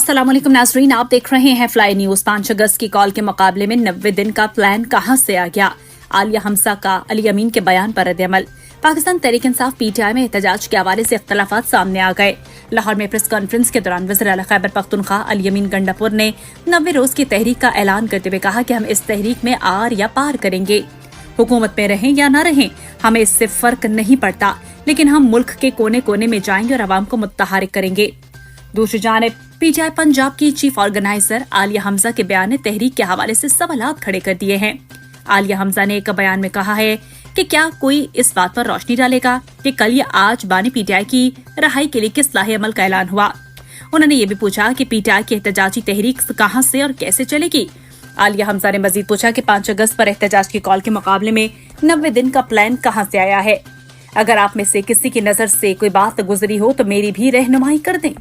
السلام علیکم ناظرین، آپ دیکھ رہے ہیں فلائی نیوز۔ 5 اگست کی کال کے مقابلے میں 90 دن کا پلان کہاں سے آ گیا؟ عالیہ حمزہ کا علی امین کے بیان پر رد عمل۔ Pakistan Tehreek Insaf P T I میں احتجاج کے حوالے سے اختلافات سامنے آ گئے۔ لاہور میں پریس کانفرنس کے دوران وزیر اعلیٰ خیبر پختونخوا علی امین گنڈاپور نے 90 روز کی تحریک کا اعلان کرتے ہوئے کہا کہ ہم اس تحریک میں آر یا پار کریں گے، حکومت میں رہیں یا نہ رہیں ہمیں اس سے فرق نہیں پڑتا، لیکن ہم ملک کے کونے کونے میں جائیں گے اور عوام کو متحرک کریں گے۔ دوسری جانب پی ٹی آئی پنجاب کی چیف آرگنائزر عالیہ حمزہ کے بیان نے تحریک کے حوالے سے سوالات کھڑے کر دیے ہیں۔ عالیہ حمزہ نے ایک بیان میں کہا ہے کہ کیا کوئی اس بات پر روشنی ڈالے گا کہ کل یا آج بانی پی ٹی آئی کی رہائی کیلئے اصلاحی عمل کا اعلان ہوا۔ انہوں نے یہ بھی پوچھا کہ پی ٹی آئی کی احتجاجی تحریک کہاں سے اور کیسے چلے گی۔ عالیہ حمزہ نے مزید پوچھا کہ 5 اگست پر احتجاج کی کال کے مقابلے میں 90 دن کا پلان کہاں سے آیا ہے؟ اگر آپ میں سے کسی کی نظر سے کوئی بات گزری ہو تو میری بھی رہنمائی کر دیں۔